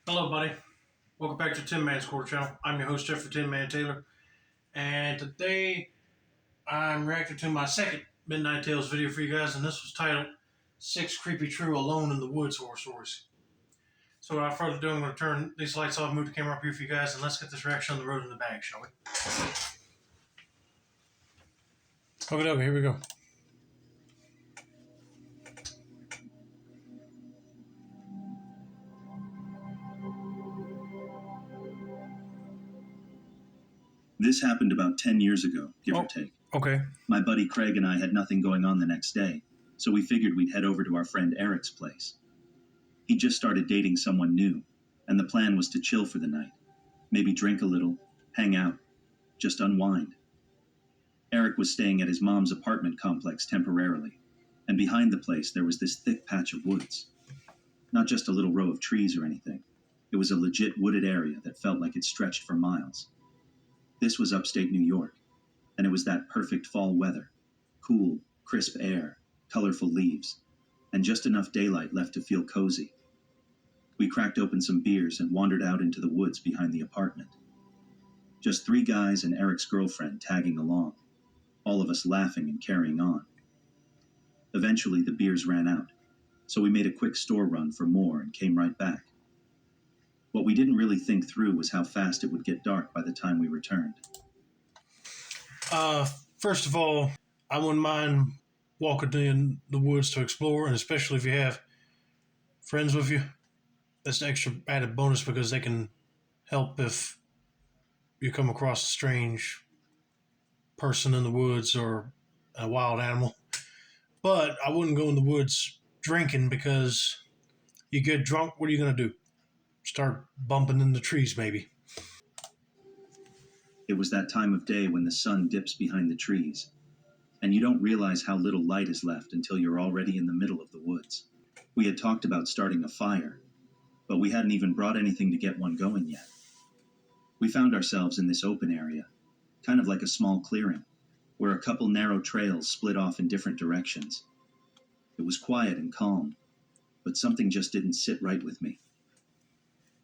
Hello, buddy. Welcome back to Tin Man's Quarter Channel. I'm your host, Jeffrey Tin Man Taylor, and today I'm reacting to my second Midnight Tales video for you guys, and this was titled Six Creepy True Alone in the Woods Horror Stories. So without further ado, I'm going to turn these lights off, move the camera up here for you guys, and let's get this reaction on the road in the bag, shall we? Okay, here we go. This happened about 10 years ago, give or Oh, take. okay. My buddy Craig and I had nothing going on the next day, so we figured we'd head over to our friend Eric's place. He just started dating someone new, and the plan was to chill for the night. Maybe drink a little, hang out, just unwind. Eric was staying at his mom's apartment complex temporarily, and behind the place there was this thick patch of woods. Not just a little row of trees or anything. It was a legit wooded area that felt like it stretched for miles. This was upstate New York, and it was that perfect fall weather. Cool, crisp air, colorful leaves, and just enough daylight left to feel cozy. We cracked open some beers and wandered out into the woods behind the apartment. Just three guys and Eric's girlfriend tagging along, all of us laughing and carrying on. Eventually the beers ran out, so we made a quick store run for more and came right back. What we didn't really think through was how fast it would get dark by the time we returned. First of all, I wouldn't mind walking in the woods to explore, and especially if you have friends with you. That's an extra added bonus because they can help if you come across a strange person in the woods or a wild animal. But I wouldn't go in the woods drinking because you get drunk. What are you going to do? Start bumping in the trees, maybe. It was that time of day when the sun dips behind the trees, and you don't realize how little light is left until you're already in the middle of the woods. We had talked about starting a fire, but we hadn't even brought anything to get one going yet. We found ourselves in this open area, kind of like a small clearing, where a couple narrow trails split off in different directions. It was quiet and calm, but something just didn't sit right with me.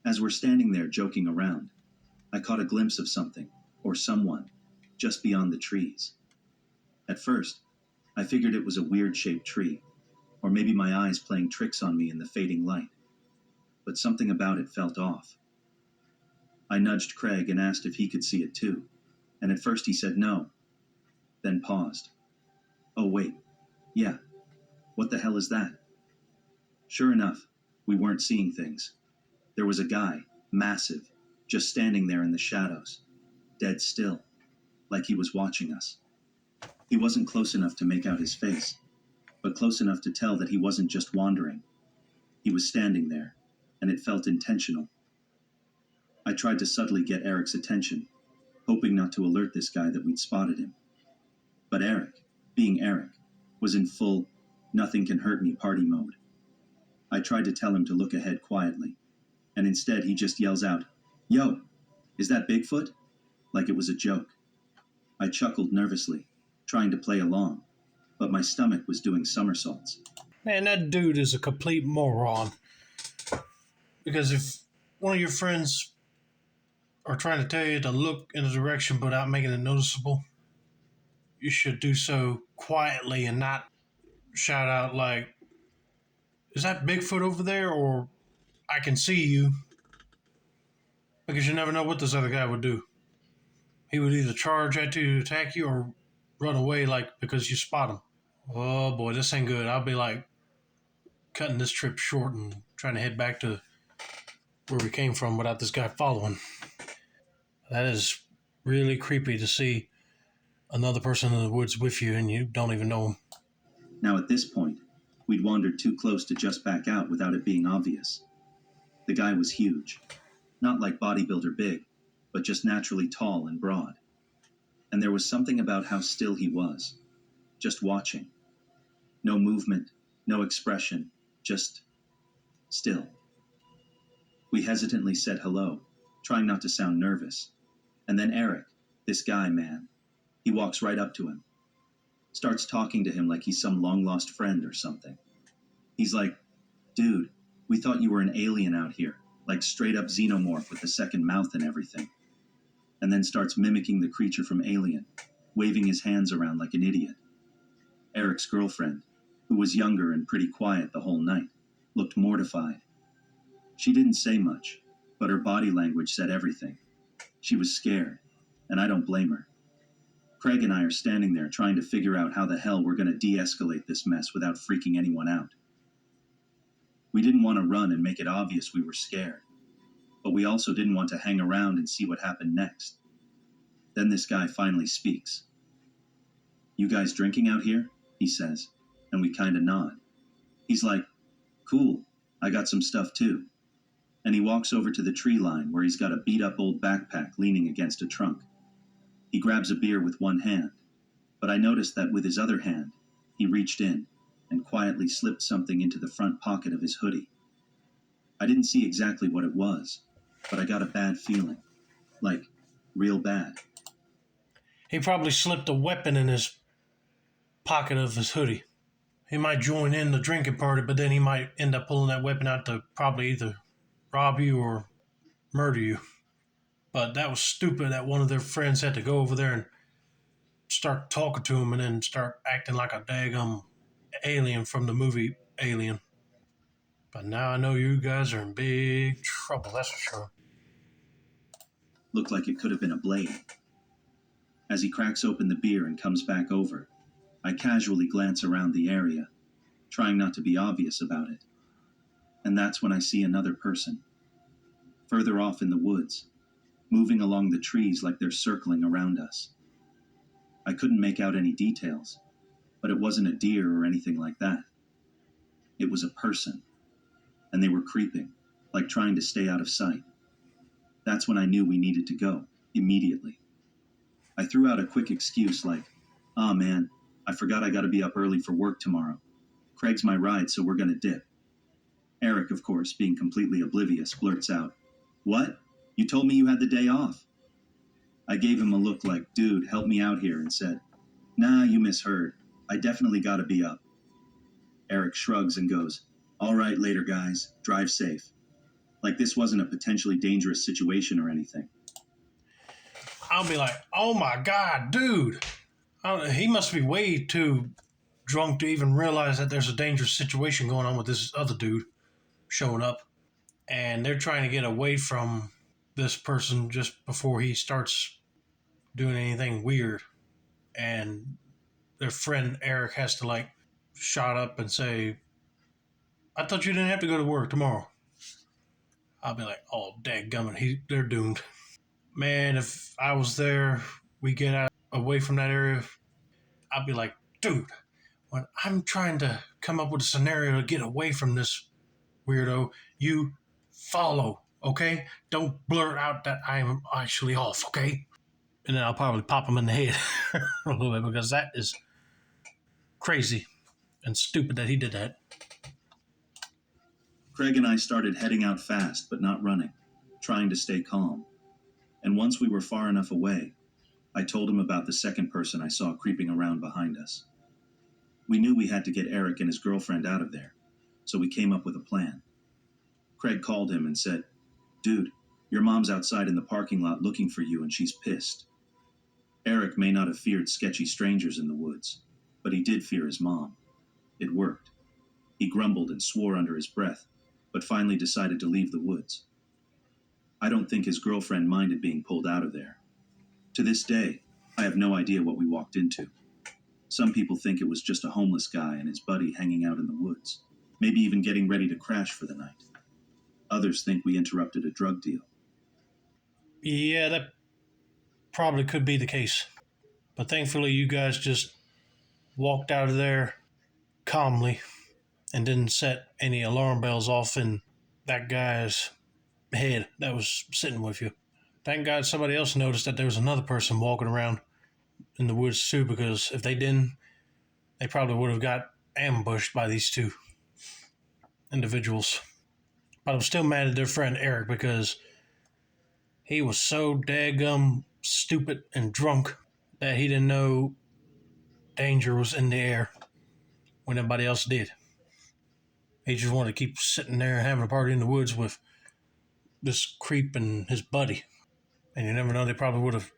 As we're standing there joking around, I caught a glimpse of something, or someone, just beyond the trees. At first, I figured it was a weird-shaped tree, or maybe my eyes playing tricks on me in the fading light. But something about it felt off. I nudged Craig and asked if he could see it too, and at first he said no, then paused. Oh wait, yeah, what the hell is that? Sure enough, we weren't seeing things. There was a guy, massive, just standing there in the shadows, dead still, like he was watching us. He wasn't close enough to make out his face, but close enough to tell that he wasn't just wandering. He was standing there, and it felt intentional. I tried to subtly get Eric's attention, hoping not to alert this guy that we'd spotted him. But Eric, being Eric, was in full nothing can hurt me party mode. I tried to tell him to look ahead quietly, and instead he just yells out, "Yo, is that Bigfoot?" Like it was a joke. I chuckled nervously, trying to play along, but my stomach was doing somersaults. Man, that dude is a complete moron. Because if one of your friends are trying to tell you to look in a direction but without making it noticeable, you should do so quietly and not shout out like, "Is that Bigfoot over there?" or "I can see you." Because you never know what this other guy would do. He would either charge at you to attack you or run away like because you spot him. Oh boy, this ain't good. I'll be like cutting this trip short and trying to head back to where we came from without this guy following. That is really creepy to see another person in the woods with you and you don't even know him. Now at this point, we'd wandered too close to just back out without it being obvious. The guy was huge. Not like bodybuilder big, but just naturally tall and broad. And there was something about how still he was. Just watching. No movement, no expression, just still. We hesitantly said hello, trying not to sound nervous. And then Eric, this guy, man, he walks right up to him. Starts talking to him like he's some long-lost friend or something. He's like, "Dude, we thought you were an alien out here. like straight up xenomorph with a second mouth and everything, and then starts mimicking the creature from Alien, waving his hands around like an idiot. Eric's girlfriend, who was younger and pretty quiet the whole night, looked mortified. She didn't say much, but her body language said everything. She was scared, and I don't blame her. Craig and I are standing there trying to figure out how the hell we're going to de-escalate this mess without freaking anyone out. We didn't want to run and make it obvious we were scared, but we also didn't want to hang around and see what happened next. Then this guy finally speaks. "You guys drinking out here?" he says, and we kind of nod. He's like, "Cool, I got some stuff too." And he walks over to the tree line where he's got a beat-up old backpack leaning against a trunk. He grabs a beer with one hand, but I noticed that with his other hand, he reached in and quietly slipped something into the front pocket of his hoodie. I didn't see exactly what it was, but I got a bad feeling. Like, real bad. He probably slipped a weapon in his pocket of his hoodie. He might join in the drinking party, but then he might end up pulling that weapon out to probably either rob you or murder you. But that was stupid that one of their friends had to go over there and start talking to him and then start acting like a daggum alien from the movie Alien. But now I know you guys are in big trouble, that's for sure. Looked like it could have been a blade. As he cracks open the beer and comes back over, I casually glance around the area, trying not to be obvious about it. And that's when I see another person. Further off in the woods, moving along the trees like they're circling around us. I couldn't make out any details, but it wasn't a deer or anything like that. It was a person, and they were creeping, like trying to stay out of sight. That's when I knew we needed to go, immediately. I threw out a quick excuse like, "Aw man, I forgot I gotta be up early for work tomorrow. Craig's my ride, so we're gonna dip." Eric, of course, being completely oblivious, blurts out, "What? You told me you had the day off." I gave him a look like, "Dude, help me out here," and said, "Nah, you misheard. I definitely gotta be up." Eric shrugs and goes, "All right, later guys. Drive safe." Like this wasn't a potentially dangerous situation or anything. I'll be like, oh my God, dude. He must be way too drunk to even realize that there's a dangerous situation going on with this other dude showing up. And they're trying to get away from this person just before he starts doing anything weird. And their friend Eric has to like shot up and say, "I thought you didn't have to go to work tomorrow." I'll be like, oh, dadgummit, they're doomed. Man, if I was there, we get out away from that area, I'd be like, dude, when I'm trying to come up with a scenario to get away from this weirdo, you follow, okay? Don't blurt out that I'm actually off, okay? And then I'll probably pop him in the head a little bit because that is crazy and stupid that he did that. Craig and I started heading out fast, but not running, trying to stay calm. And once we were far enough away, I told him about the second person I saw creeping around behind us. We knew we had to get Eric and his girlfriend out of there, so we came up with a plan. Craig called him and said, "Dude, your mom's outside in the parking lot looking for you and she's pissed." Eric may not have feared sketchy strangers in the woods, but he did fear his mom. It worked. He grumbled and swore under his breath, but finally decided to leave the woods. I don't think his girlfriend minded being pulled out of there. To this day, I have no idea what we walked into. Some people think it was just a homeless guy and his buddy hanging out in the woods, maybe even getting ready to crash for the night. Others think we interrupted a drug deal. Yeah, that probably could be the case. But thankfully, you guys just walked out of there calmly and didn't set any alarm bells off in that guy's head that was sitting with you. Thank God somebody else noticed that there was another person walking around in the woods too, because if they didn't, they probably would have got ambushed by these two individuals. But I'm still mad at their friend Eric because he was so daggum stupid and drunk that he didn't know danger was in the air when everybody else did. He just wanted to keep sitting there and having a party in the woods with this creep and his buddy. And you never know, they probably would have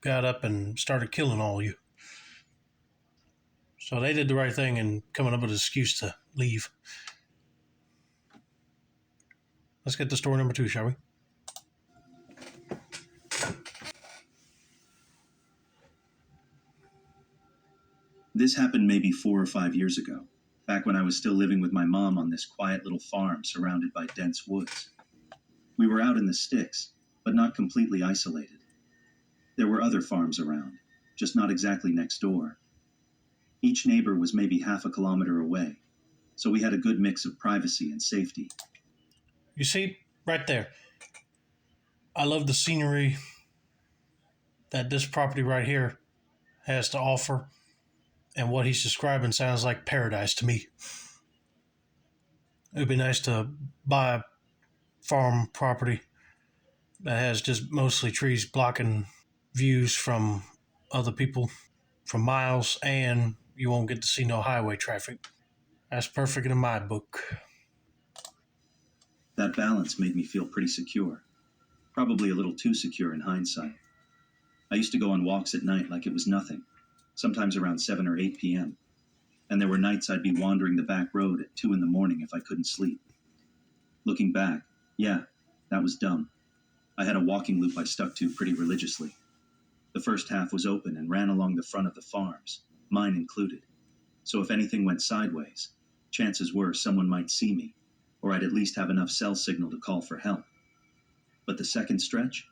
got up and started killing all of you. So they did the right thing in coming up with an excuse to leave. Let's get to story number 2, shall we? This happened maybe 4 or 5 years ago, back when I was still living with my mom on this quiet little farm surrounded by dense woods. We were out in the sticks, but not completely isolated. There were other farms around, just not exactly next door. Each neighbor was maybe half a kilometer away, so we had a good mix of privacy and safety. You see, right there. I love the scenery that this property right here has to offer, and what he's describing sounds like paradise to me. It would be nice to buy a farm property that has just mostly trees blocking views from other people for miles, and you won't get to see no highway traffic. That's perfect in my book. That balance made me feel pretty secure, probably a little too secure in hindsight. I used to go on walks at night like it was nothing, sometimes around 7 or 8 p.m., and there were nights I'd be wandering the back road at 2 in the morning if I couldn't sleep. Looking back, yeah, that was dumb. I had a walking loop I stuck to pretty religiously. The first half was open and ran along the front of the farms, mine included. So if anything went sideways, chances were someone might see me, or I'd at least have enough cell signal to call for help. But the second stretch?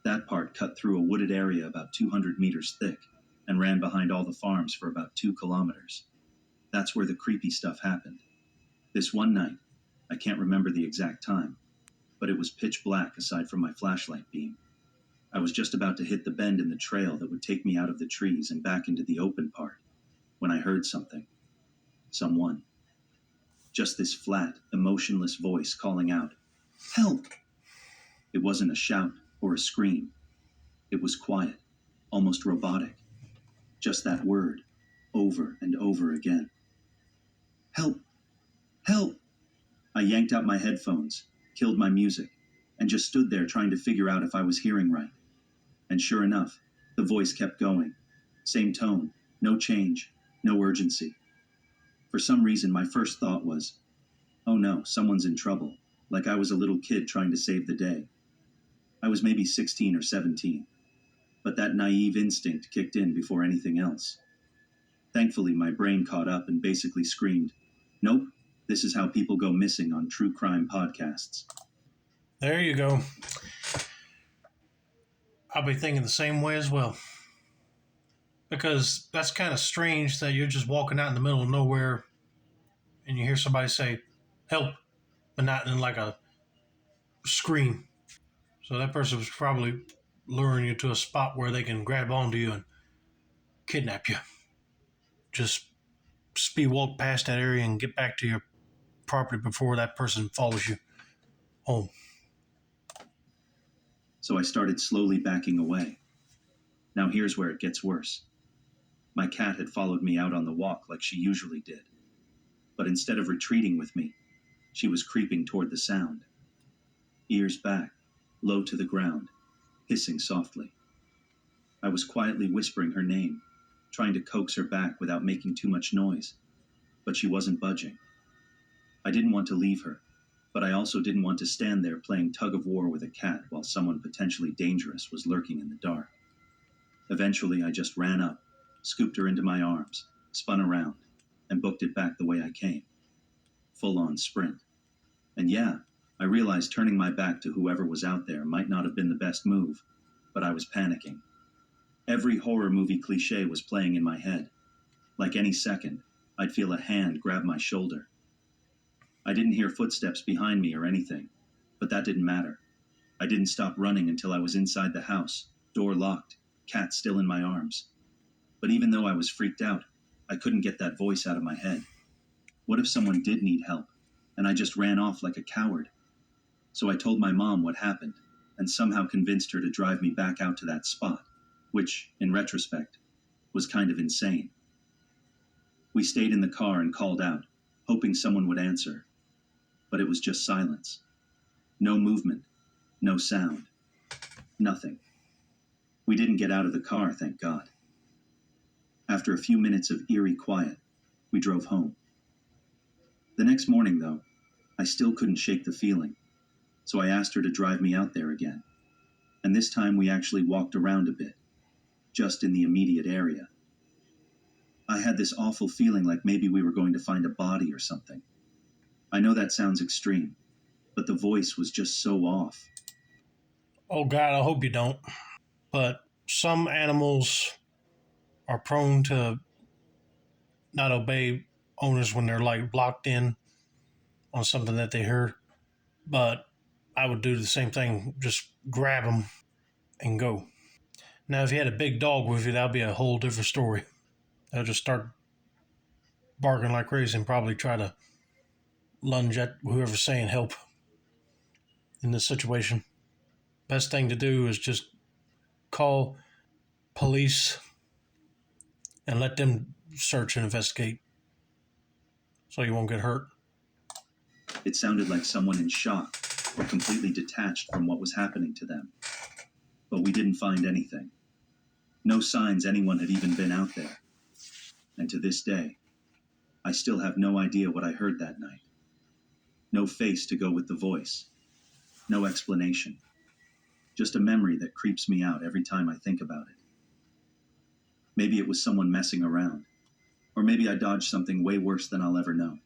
That part cut through a wooded area about 200 meters thick and ran behind all the farms for about 2 kilometers. That's where the creepy stuff happened. This one night, I can't remember the exact time, but it was pitch black aside from my flashlight beam. I was just about to hit the bend in the trail that would take me out of the trees and back into the open part when I heard something. Someone. Just this flat, emotionless voice calling out, "Help!" It wasn't a shout or a scream. It was quiet, almost robotic. Just that word, over and over again. "Help! Help!" I yanked out my headphones, killed my music, and just stood there trying to figure out if I was hearing right. And sure enough, the voice kept going. Same tone, no change, no urgency. For some reason, my first thought was, oh no, someone's in trouble, like I was a little kid trying to save the day. I was maybe 16 or 17, but that naive instinct kicked in before anything else. Thankfully, my brain caught up and basically screamed, nope, this is how people go missing on true crime podcasts. There you go. I'll be thinking the same way as well. Because that's kind of strange that you're just walking out in the middle of nowhere and you hear somebody say, help, but not in like a scream. So that person was probably luring you to a spot where they can grab onto you and kidnap you. Just speed walk past that area and get back to your property before that person follows you home. So I started slowly backing away. Now here's where it gets worse. My cat had followed me out on the walk like she usually did. But instead of retreating with me, she was creeping toward the sound. Ears back, low to the ground, hissing softly. I was quietly whispering her name, trying to coax her back without making too much noise, but she wasn't budging. I didn't want to leave her, but I also didn't want to stand there playing tug-of-war with a cat while someone potentially dangerous was lurking in the dark. Eventually, I just ran up, scooped her into my arms, spun around, and booked it back the way I came. Full-on sprint. And yeah, I realized turning my back to whoever was out there might not have been the best move, but I was panicking. Every horror movie cliche was playing in my head. Like any second, I'd feel a hand grab my shoulder. I didn't hear footsteps behind me or anything, but that didn't matter. I didn't stop running until I was inside the house, door locked, cat still in my arms. But even though I was freaked out, I couldn't get that voice out of my head. What if someone did need help, and I just ran off like a coward? So I told my mom what happened, and somehow convinced her to drive me back out to that spot, which, in retrospect, was kind of insane. We stayed in the car and called out, hoping someone would answer. But it was just silence. No movement, no sound, nothing. We didn't get out of the car, thank God. After a few minutes of eerie quiet, we drove home. The next morning, though, I still couldn't shake the feeling, so I asked her to drive me out there again. And this time we actually walked around a bit, just in the immediate area. I had this awful feeling like maybe we were going to find a body or something. I know that sounds extreme, but the voice was just so off. Oh God, I hope you don't. But some animals are prone to not obey owners when they're like blocked in on something that they heard. But I would do the same thing, just grab them and go. Now, if you had a big dog with you, that'd be a whole different story. They'll just start barking like crazy and probably try to lunge at whoever's saying help in this situation. Best thing to do is just call police and let them search and investigate so you won't get hurt. It sounded like someone in shock or completely detached from what was happening to them. But we didn't find anything. No signs anyone had even been out there. And to this day, I still have no idea what I heard that night. No face to go with the voice. No explanation. Just a memory that creeps me out every time I think about it. Maybe it was someone messing around. Or maybe I dodged something way worse than I'll ever know.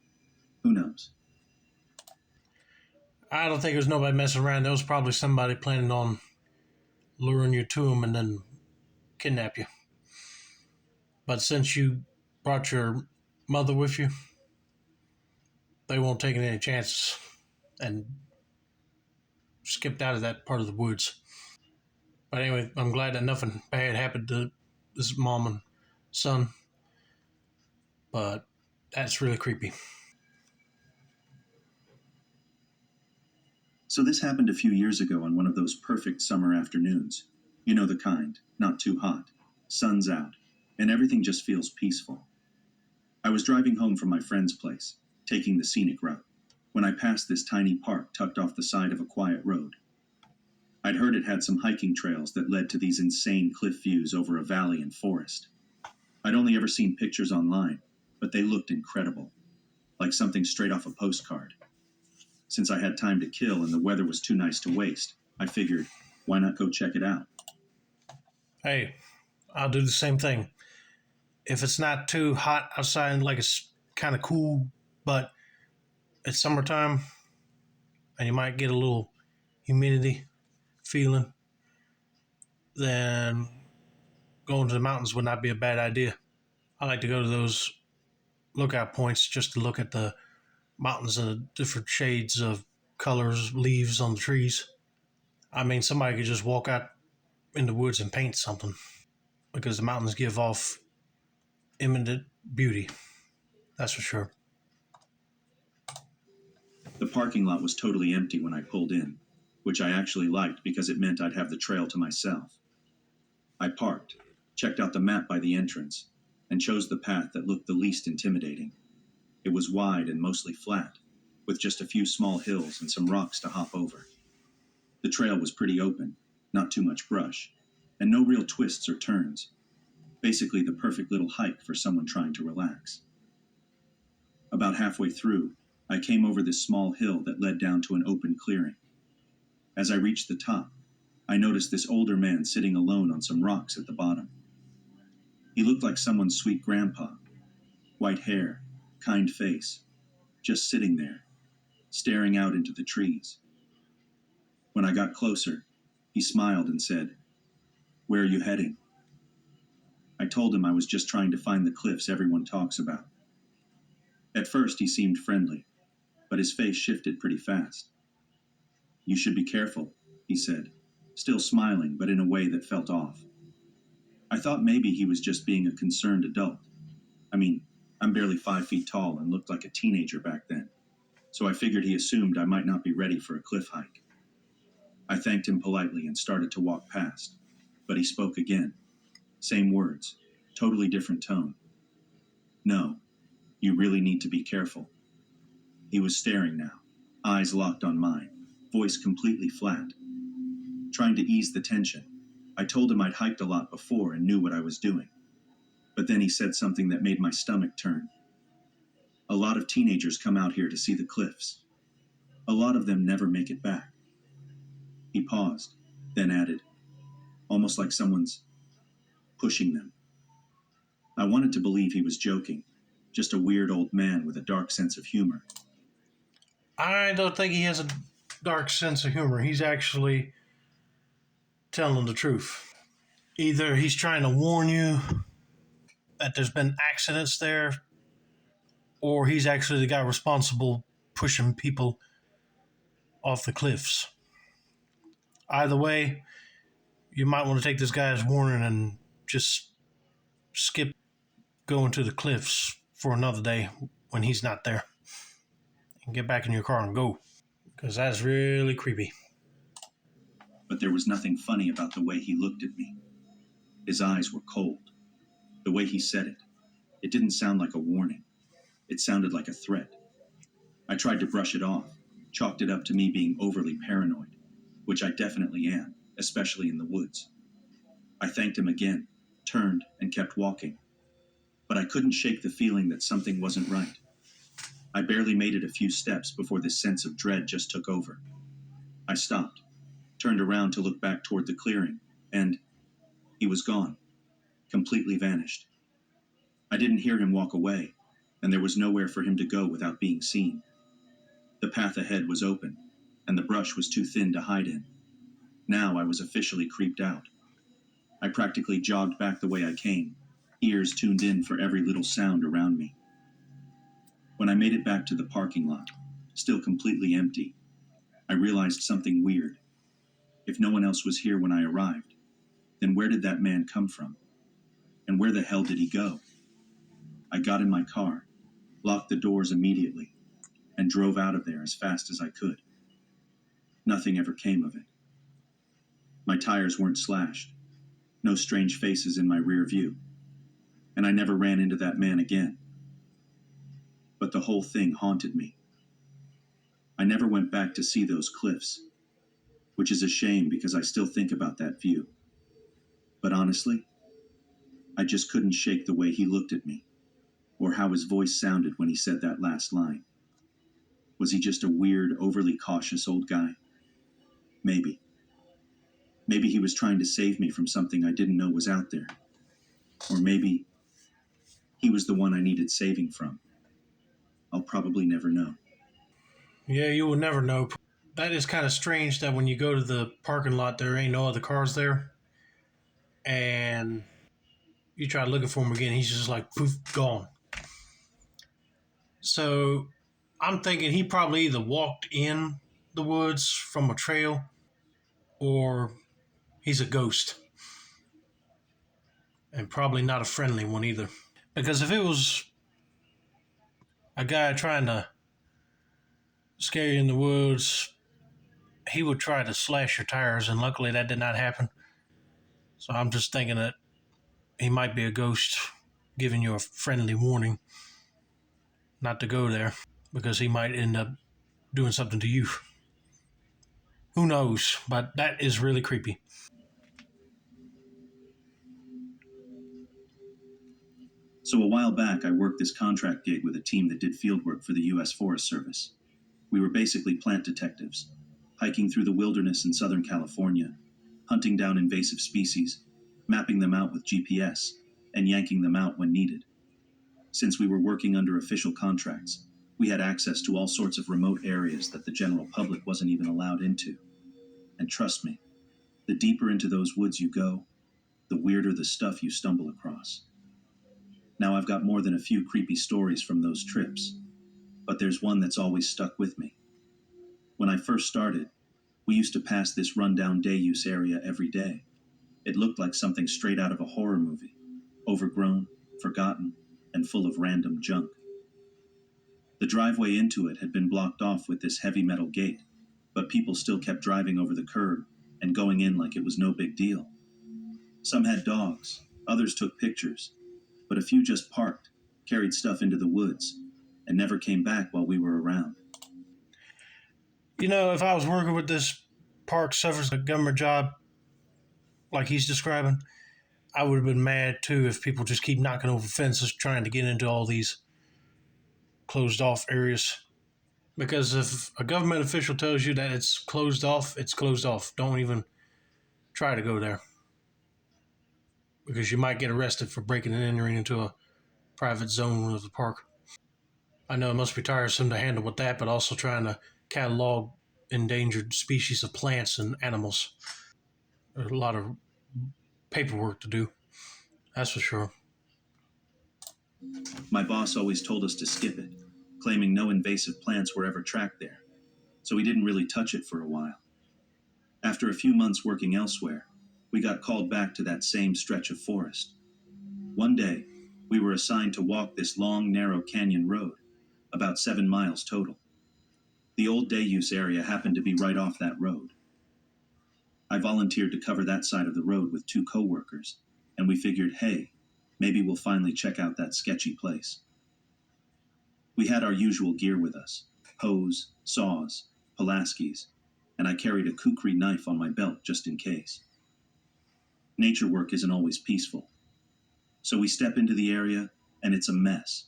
Who knows? I don't think it was nobody messing around. There was probably somebody planning on luring you to them and then kidnap you. But since you brought your mother with you, they won't take any chances and skipped out of that part of the woods. But anyway, I'm glad that nothing bad happened to this mom and son. But that's really creepy. So this happened a few years ago on one of those perfect summer afternoons. You know the kind, not too hot, sun's out, and everything just feels peaceful. I was driving home from my friend's place, taking the scenic route, when I passed this tiny park tucked off the side of a quiet road. I'd heard it had some hiking trails that led to these insane cliff views over a valley and forest. I'd only ever seen pictures online, but they looked incredible, like something straight off a postcard. Since I had time to kill and the weather was too nice to waste, I figured, why not go check it out? Hey, I'll do the same thing. If it's not too hot outside, like it's kind of cool, but it's summertime and you might get a little humidity feeling, then going to the mountains would not be a bad idea. I like to go to those lookout points just to look at the mountains and the different shades of colors, leaves on the trees. I mean, somebody could just walk out in the woods and paint something because the mountains give off imminent beauty. That's for sure. The parking lot was totally empty when I pulled in, which I actually liked because it meant I'd have the trail to myself. I parked, checked out the map by the entrance, and chose the path that looked the least intimidating. It was wide and mostly flat, with just a few small hills and some rocks to hop over. The trail was pretty open, not too much brush, and no real twists or turns. Basically the perfect little hike for someone trying to relax. About halfway through, I came over this small hill that led down to an open clearing. As I reached the top, I noticed this older man sitting alone on some rocks at the bottom. He looked like someone's sweet grandpa. White hair, kind face, just sitting there, staring out into the trees. When I got closer, he smiled and said, "Where are you heading?" I told him I was just trying to find the cliffs everyone talks about. At first he seemed friendly, but his face shifted pretty fast. "You should be careful," he said, still smiling but in a way that felt off. I thought maybe he was just being a concerned adult. I mean, I'm barely 5 feet tall and looked like a teenager back then, so I figured he assumed I might not be ready for a cliff hike. I thanked him politely and started to walk past, but he spoke again. Same words, totally different tone. "No, you really need to be careful." He was staring now, eyes locked on mine. voice completely flat. Trying to ease the tension, I told him I'd hiked a lot before and knew what I was doing. But then he said something that made my stomach turn. A lot of teenagers come out here to see the cliffs. A lot of them never make it back. He paused, then added, almost like someone's pushing them. I wanted to believe he was joking, just a weird old man with a dark sense of humor. I don't think he has a dark sense of humor. He's actually telling the truth. Either he's trying to warn you that there's been accidents there, or he's actually the guy responsible pushing people off the cliffs. Either way, you might want to take this guy's warning and just skip going to the cliffs for another day when he's not there and get back in your car and go, because that's really creepy. But there was nothing funny about the way he looked at me. His eyes were cold. The way he said it didn't sound like a warning. It sounded like a threat. I tried to brush it off, chalked it up to me being overly paranoid, which I definitely am, especially in the woods. I thanked him again, turned, and kept walking. But I couldn't shake the feeling that something wasn't right. I barely made it a few steps before this sense of dread just took over. I stopped, turned around to look back toward the clearing, and he was gone, completely vanished. I didn't hear him walk away, and there was nowhere for him to go without being seen. The path ahead was open, and the brush was too thin to hide in. Now I was officially creeped out. I practically jogged back the way I came, ears tuned in for every little sound around me. When I made it back to the parking lot, still completely empty, I realized something weird. If no one else was here when I arrived, then where did that man come from? And where the hell did he go? I got in my car, locked the doors immediately, and drove out of there as fast as I could. Nothing ever came of it. My tires weren't slashed, no strange faces in my rear view, and I never ran into that man again. But the whole thing haunted me. I never went back to see those cliffs, which is a shame because I still think about that view. But honestly, I just couldn't shake the way he looked at me, or how his voice sounded when he said that last line. Was he just a weird, overly cautious old guy? Maybe. Maybe he was trying to save me from something I didn't know was out there. Or maybe he was the one I needed saving from. I'll probably never know. Yeah, you will never know. That is kind of strange that when you go to the parking lot, there ain't no other cars there. And you try looking for him again, he's just like, poof, gone. So I'm thinking he probably either walked in the woods from a trail or he's a ghost. And probably not a friendly one either. Because if it was a guy trying to scare you in the woods, he would try to slash your tires, and luckily that did not happen. So I'm just thinking that he might be a ghost giving you a friendly warning not to go there because he might end up doing something to you. Who knows? But that is really creepy. So a while back, I worked this contract gig with a team that did field work for the U.S. Forest Service. We were basically plant detectives, hiking through the wilderness in Southern California, hunting down invasive species, mapping them out with GPS, and yanking them out when needed. Since we were working under official contracts, we had access to all sorts of remote areas that the general public wasn't even allowed into. And trust me, the deeper into those woods you go, the weirder the stuff you stumble across. Now I've got more than a few creepy stories from those trips, but there's one that's always stuck with me. When I first started, we used to pass this rundown day-use area every day. It looked like something straight out of a horror movie, overgrown, forgotten, and full of random junk. The driveway into it had been blocked off with this heavy metal gate, but people still kept driving over the curb and going in like it was no big deal. Some had dogs, others took pictures, but a few just parked, carried stuff into the woods, and never came back while we were around. You know, if I was working with this Park Service, a government job like he's describing, I would have been mad too if people just keep knocking over fences trying to get into all these closed off areas. Because if a government official tells you that it's closed off, it's closed off. Don't even try to go there because you might get arrested for breaking and entering into a private zone of the park. I know it must be tiresome to handle with that, but also trying to catalog endangered species of plants and animals. There's a lot of paperwork to do, that's for sure. My boss always told us to skip it, claiming no invasive plants were ever tracked there, so we didn't really touch it for a while. After a few months working elsewhere, we got called back to that same stretch of forest. One day, we were assigned to walk this long, narrow canyon road, about 7 miles total. The old day use area happened to be right off that road. I volunteered to cover that side of the road with 2 coworkers, and we figured, hey, maybe we'll finally check out that sketchy place. We had our usual gear with us: hoes, saws, Pulaskis, and I carried a kukri knife on my belt just in case. Nature work isn't always peaceful. So we step into the area, and it's a mess.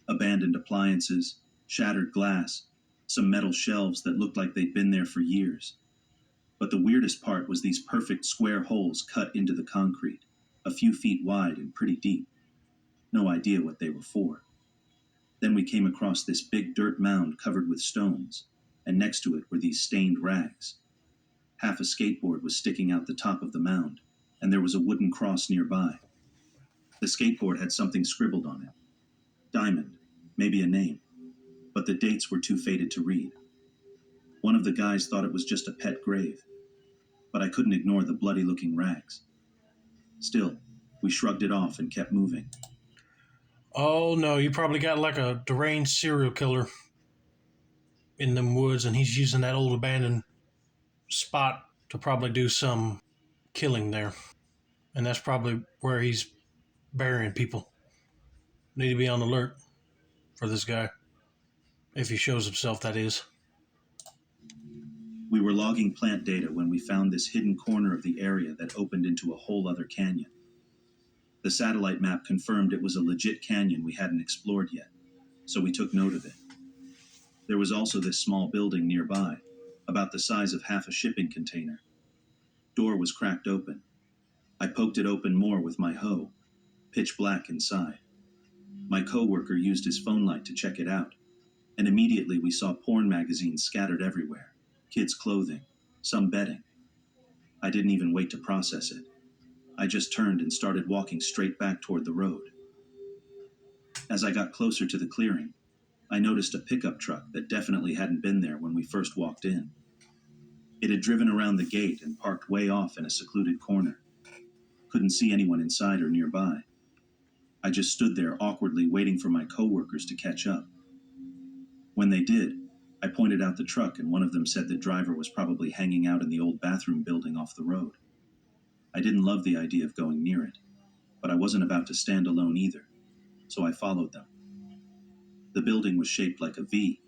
Abandoned appliances, shattered glass, some metal shelves that looked like they'd been there for years. But the weirdest part was these perfect square holes cut into the concrete, a few feet wide and pretty deep. No idea what they were for. Then we came across this big dirt mound covered with stones, and next to it were these stained rags. Half a skateboard was sticking out the top of the mound, and there was a wooden cross nearby. The skateboard had something scribbled on it. Diamond, maybe a name, but the dates were too faded to read. One of the guys thought it was just a pet grave, but I couldn't ignore the bloody-looking rags. Still, we shrugged it off and kept moving. Oh no, you probably got like a deranged serial killer in them woods, and he's using that old abandoned spot to probably do some killing there. And that's probably where he's burying people. Need to be on alert for this guy. If he shows himself, that is. We were logging plant data when we found this hidden corner of the area that opened into a whole other canyon. The satellite map confirmed it was a legit canyon we hadn't explored yet, so we took note of it. There was also this small building nearby, about the size of half a shipping container. Door was cracked open. I poked it open more with my hoe. Pitch black inside. My coworker used his phone light to check it out, and immediately we saw porn magazines scattered everywhere, kids' clothing, some bedding. I didn't even wait to process it. I just turned and started walking straight back toward the road. As I got closer to the clearing, I noticed a pickup truck that definitely hadn't been there when we first walked in. It had driven around the gate and parked way off in a secluded corner. Couldn't see anyone inside or nearby. I just stood there awkwardly waiting for my coworkers to catch up. When they did, I pointed out the truck, and one of them said the driver was probably hanging out in the old bathroom building off the road. I didn't love the idea of going near it, but I wasn't about to stand alone either, so I followed them. The building was shaped like a V,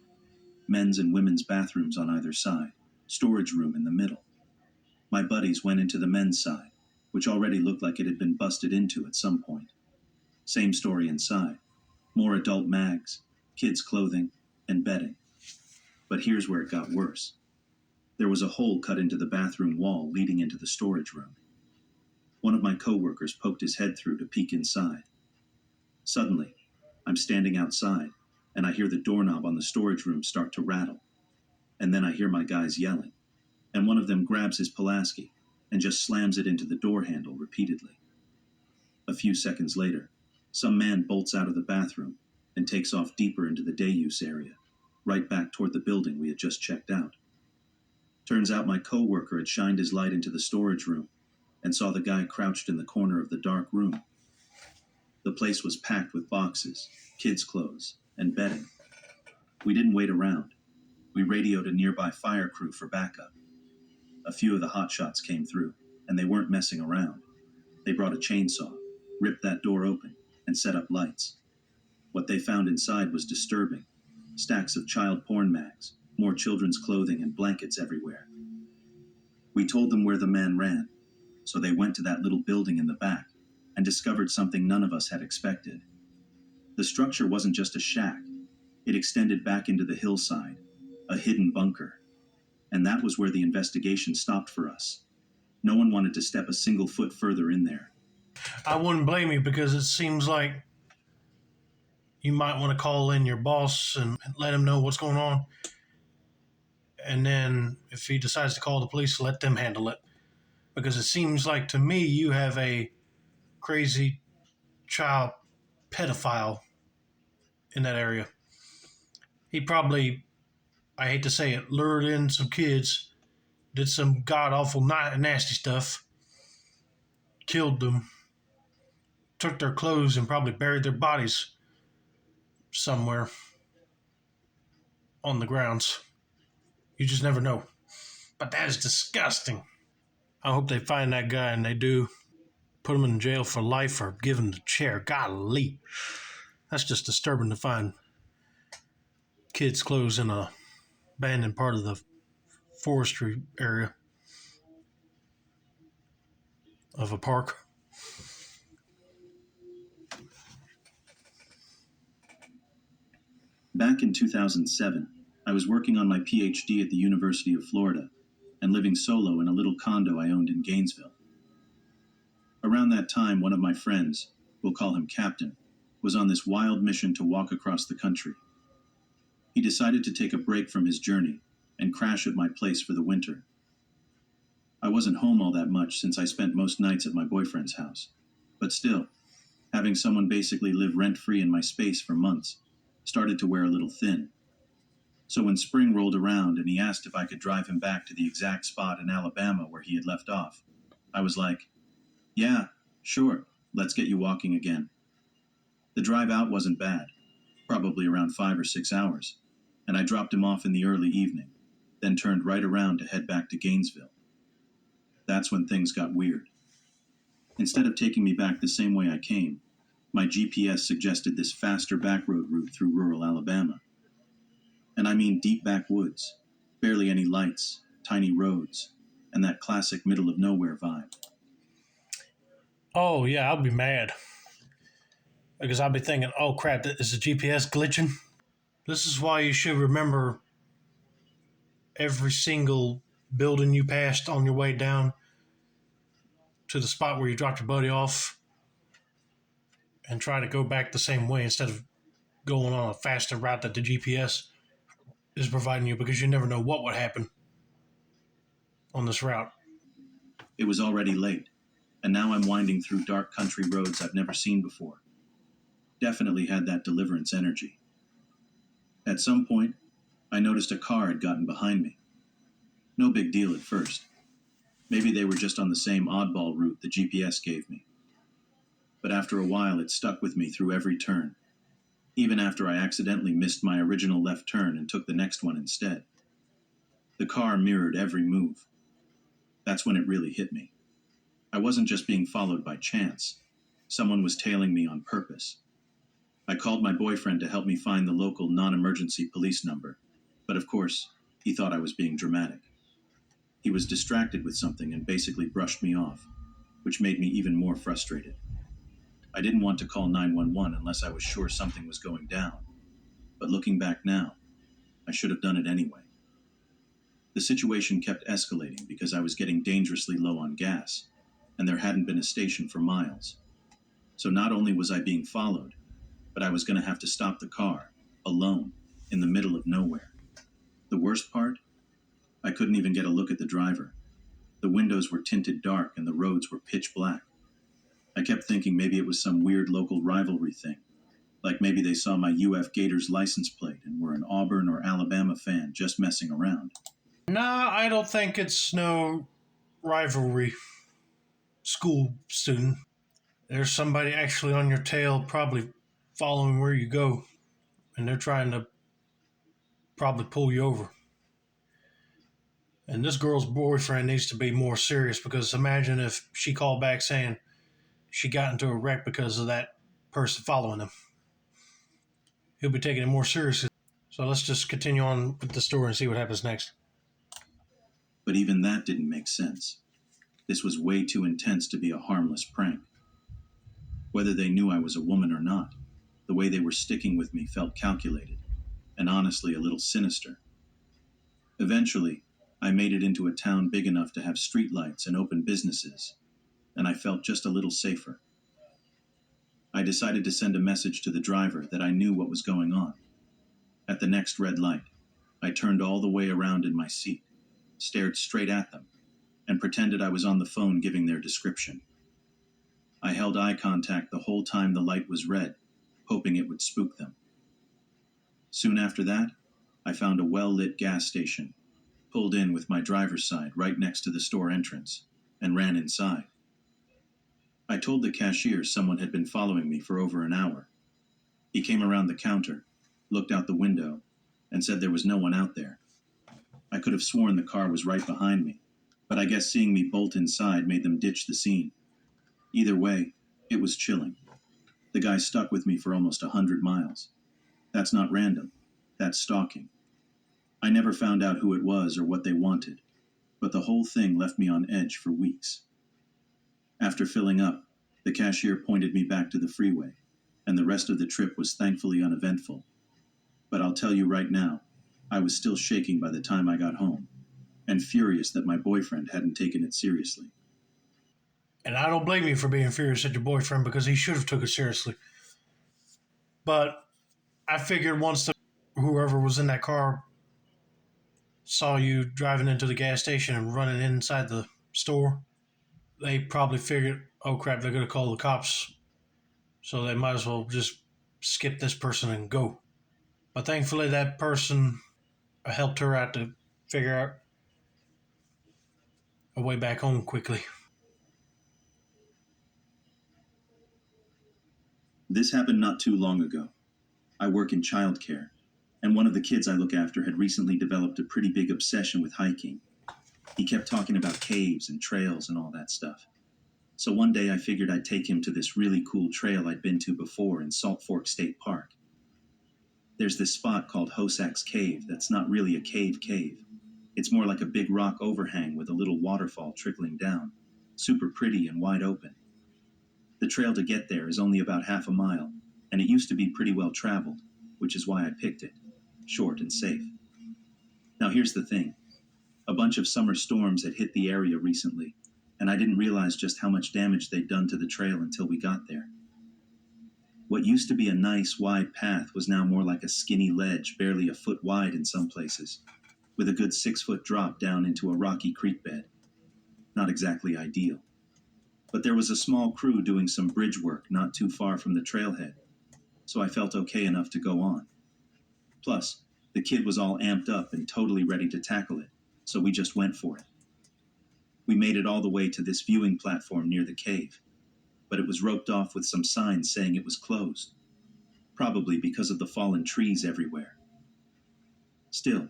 men's and women's bathrooms on either side, storage room in the middle. My buddies went into the men's side, which already looked like it had been busted into at some point. Same story inside. More adult mags, kids' clothing, and bedding. But here's where it got worse. There was a hole cut into the bathroom wall leading into the storage room. One of my coworkers poked his head through to peek inside. Suddenly, I'm standing outside, and I hear the doorknob on the storage room start to rattle. And then I hear my guys yelling, and one of them grabs his Pulaski and just slams it into the door handle repeatedly. A few seconds later, some man bolts out of the bathroom and takes off deeper into the day use area, right back toward the building we had just checked out. Turns out my coworker had shined his light into the storage room and saw the guy crouched in the corner of the dark room. The place was packed with boxes, kids' clothes, and bedding. We didn't wait around. We radioed a nearby fire crew for backup. A few of the hotshots came through, and they weren't messing around. They brought a chainsaw, ripped that door open, and set up lights. What they found inside was disturbing. Stacks of child porn mags, more children's clothing and blankets everywhere. We told them where the man ran, so they went to that little building in the back and discovered something none of us had expected. The structure wasn't just a shack, it extended back into the hillside, a hidden bunker. And that was where the investigation stopped for us. No one wanted to step a single foot further in there. I wouldn't blame you because it seems like you might want to call in your boss and let him know what's going on. And then if he decides to call the police, let them handle it. Because it seems like to me you have a crazy child pedophile in that area. He probably, I hate to say it, lured in some kids, did some god awful nasty stuff, killed them, took their clothes, and probably buried their bodies somewhere on the grounds. You just never know. But that is disgusting. I hope they find that guy, and they do. Put him in jail for life or give him the chair. Golly. That's just disturbing to find kids' clothes in a abandoned part of the forestry area of a park. Back in 2007, I was working on my PhD at the University of Florida and living solo in a little condo I owned in Gainesville. Around that time, one of my friends, we'll call him Captain, was on this wild mission to walk across the country. He decided to take a break from his journey and crash at my place for the winter. I wasn't home all that much since I spent most nights at my boyfriend's house, but still, having someone basically live rent-free in my space for months started to wear a little thin. So when spring rolled around and he asked if I could drive him back to the exact spot in Alabama where he had left off, I was like, yeah, sure, let's get you walking again. The drive out wasn't bad, probably around 5 or 6 hours, and I dropped him off in the early evening, then turned right around to head back to Gainesville. That's when things got weird. Instead of taking me back the same way I came, my GPS suggested this faster backroad route through rural Alabama. And I mean deep backwoods, barely any lights, tiny roads, and that classic middle of nowhere vibe. Oh, yeah, I'll be mad. Because I'll be thinking, oh crap, is the GPS glitching? This is why you should remember every single building you passed on your way down to the spot where you dropped your buddy off and try to go back the same way instead of going on a faster route that the GPS is providing you, because you never know what would happen on this route. It was already late, and now I'm winding through dark country roads I've never seen before. Definitely had that deliverance energy. At some point, I noticed a car had gotten behind me. No big deal at first. Maybe they were just on the same oddball route the GPS gave me. But after a while, it stuck with me through every turn, even after I accidentally missed my original left turn and took the next one instead. The car mirrored every move. That's when it really hit me. I wasn't just being followed by chance. Someone was tailing me on purpose. I called my boyfriend to help me find the local non-emergency police number, but of course, he thought I was being dramatic. He was distracted with something and basically brushed me off, which made me even more frustrated. I didn't want to call 911 unless I was sure something was going down, but looking back now, I should have done it anyway. The situation kept escalating because I was getting dangerously low on gas, and there hadn't been a station for miles. So not only was I being followed, but I was going to have to stop the car, alone, in the middle of nowhere. The worst part? I couldn't even get a look at the driver. The windows were tinted dark and the roads were pitch black. I kept thinking maybe it was some weird local rivalry thing, like maybe they saw my UF Gators license plate and were an Auburn or Alabama fan just messing around. Nah, I don't think it's no rivalry. School student. There's somebody actually on your tail, probably following where you go, and they're trying to probably pull you over. And this girl's boyfriend needs to be more serious, because imagine if she called back saying she got into a wreck because of that person following him. He'll be taking it more seriously. So let's just continue on with the story and see what happens next. But even that didn't make sense. This was way too intense to be a harmless prank. Whether they knew I was a woman or not, the way they were sticking with me felt calculated, and honestly a little sinister. Eventually, I made it into a town big enough to have streetlights and open businesses, and I felt just a little safer. I decided to send a message to the driver that I knew what was going on. At the next red light, I turned all the way around in my seat, stared straight at them, and pretended I was on the phone giving their description. I held eye contact the whole time the light was red, hoping it would spook them. Soon after that, I found a well-lit gas station, pulled in with my driver's side right next to the store entrance, and ran inside. I told the cashier someone had been following me for over an hour. He came around the counter, looked out the window, and said there was no one out there. I could have sworn the car was right behind me, but I guess seeing me bolt inside made them ditch the scene. Either way, it was chilling. The guy stuck with me for almost 100 miles. That's not random. That's stalking. I never found out who it was or what they wanted, but the whole thing left me on edge for weeks. After filling up, the cashier pointed me back to the freeway, and the rest of the trip was thankfully uneventful. But I'll tell you right now, I was still shaking by the time I got home, and furious that my boyfriend hadn't taken it seriously. And I don't blame you for being furious at your boyfriend because he should have took it seriously. But I figured once whoever was in that car saw you driving into the gas station and running inside the store, they probably figured, oh crap, they're going to call the cops. So they might as well just skip this person and go. But thankfully, that person helped her out to figure out a way back home quickly. This happened not too long ago. I work in childcare, and one of the kids I look after had recently developed a pretty big obsession with hiking. He kept talking about caves and trails and all that stuff. So one day I figured I'd take him to this really cool trail I'd been to before in Salt Fork State Park. There's this spot called Hosak's Cave that's not really a cave. It's more like a big rock overhang with a little waterfall trickling down, super pretty and wide open. The trail to get there is only about half a mile, and it used to be pretty well traveled, which is why I picked it, short and safe. Now here's the thing. A bunch of summer storms had hit the area recently, and I didn't realize just how much damage they'd done to the trail until we got there. What used to be a nice, wide path was now more like a skinny ledge, barely a foot wide in some places, with a good 6-foot drop down into a rocky creek bed. Not exactly ideal. But there was a small crew doing some bridge work not too far from the trailhead, so I felt okay enough to go on. Plus, the kid was all amped up and totally ready to tackle it, so we just went for it. We made it all the way to this viewing platform near the cave, but it was roped off with some signs saying it was closed, probably because of the fallen trees everywhere. Still,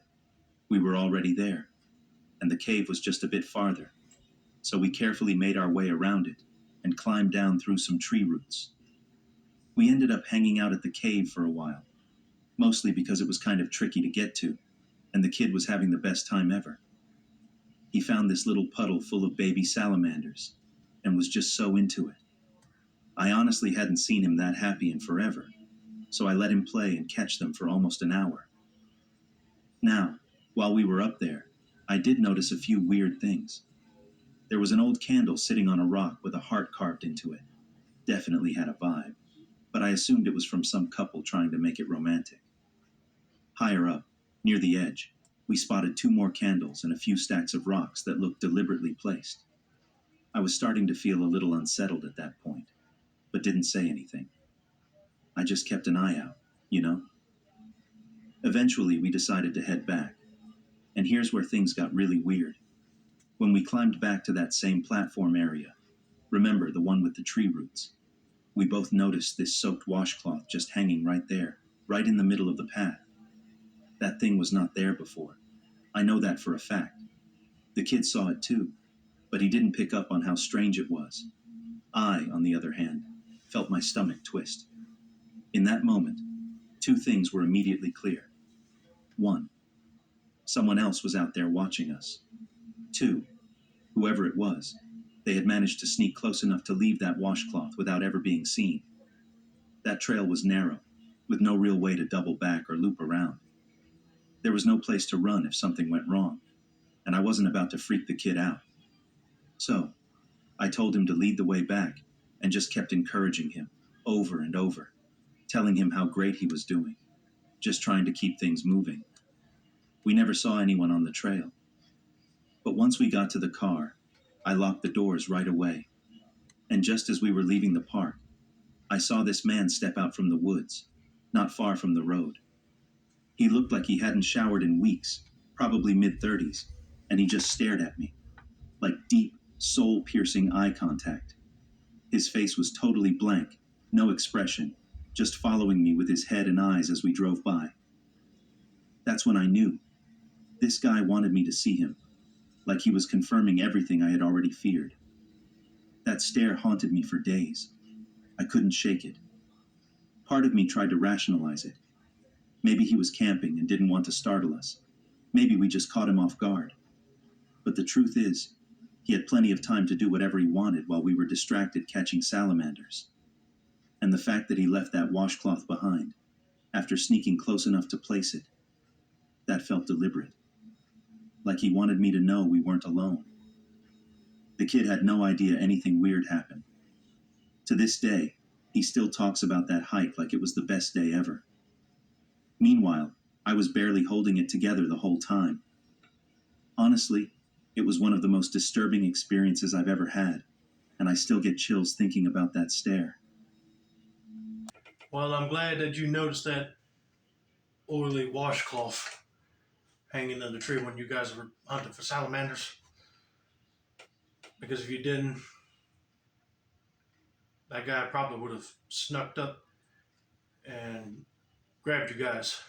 we were already there, and the cave was just a bit farther, so we carefully made our way around it and climbed down through some tree roots. We ended up hanging out at the cave for a while, mostly because it was kind of tricky to get to, and the kid was having the best time ever. He found this little puddle full of baby salamanders and was just so into it. I honestly hadn't seen him that happy in forever, so I let him play and catch them for almost an hour. Now, while we were up there, I did notice a few weird things. There was an old candle sitting on a rock with a heart carved into it. Definitely had a vibe, but I assumed it was from some couple trying to make it romantic. Higher up, near the edge, we spotted 2 more candles and a few stacks of rocks that looked deliberately placed. I was starting to feel a little unsettled at that point, but didn't say anything. I just kept an eye out, you know? Eventually, we decided to head back, and here's where things got really weird. When we climbed back to that same platform area, remember the one with the tree roots, we both noticed this soaked washcloth just hanging right there, right in the middle of the path. That thing was not there before. I know that for a fact. The kid saw it too, but he didn't pick up on how strange it was. I, on the other hand, felt my stomach twist. In that moment, 2 things were immediately clear. 1. Someone else was out there watching us. 2. Whoever it was, they had managed to sneak close enough to leave that washcloth without ever being seen. That trail was narrow, with no real way to double back or loop around. There was no place to run if something went wrong, and I wasn't about to freak the kid out. So, I told him to lead the way back and just kept encouraging him over and over, telling him how great he was doing, just trying to keep things moving. We never saw anyone on the trail. But once we got to the car, I locked the doors right away. And just as we were leaving the park, I saw this man step out from the woods, not far from the road. He looked like he hadn't showered in weeks, probably mid-30s, and he just stared at me, like deep, soul-piercing eye contact. His face was totally blank, no expression, just following me with his head and eyes as we drove by. That's when I knew. This guy wanted me to see him, like he was confirming everything I had already feared. That stare haunted me for days. I couldn't shake it. Part of me tried to rationalize it. Maybe he was camping and didn't want to startle us. Maybe we just caught him off guard. But the truth is, he had plenty of time to do whatever he wanted while we were distracted catching salamanders. And the fact that he left that washcloth behind, after sneaking close enough to place it, that felt deliberate. Like he wanted me to know we weren't alone. The kid had no idea anything weird happened. To this day, he still talks about that hike like it was the best day ever. Meanwhile, I was barely holding it together the whole time. Honestly, it was one of the most disturbing experiences I've ever had, and I still get chills thinking about that stare. Well, I'm glad that you noticed that oily washcloth hanging in the tree when you guys were hunting for salamanders. Because if you didn't, that guy probably would have snuck up and grabbed you guys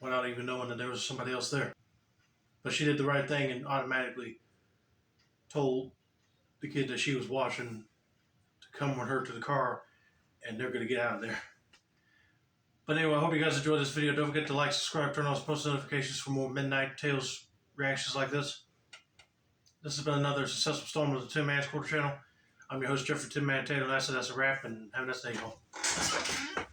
without even knowing that there was somebody else there. But she did the right thing and automatically told the kid that she was watching to come with her to the car and they're going to get out of there. But anyway, I hope you guys enjoyed this video. Don't forget to like, subscribe, turn on post notifications for more Midnight Tales reactions like this. This has been another successful storm of the Tin Man's Quarter channel. I'm your host, Jeffrey Tin Man Taylor, and that's a wrap, and have a nice day, y'all.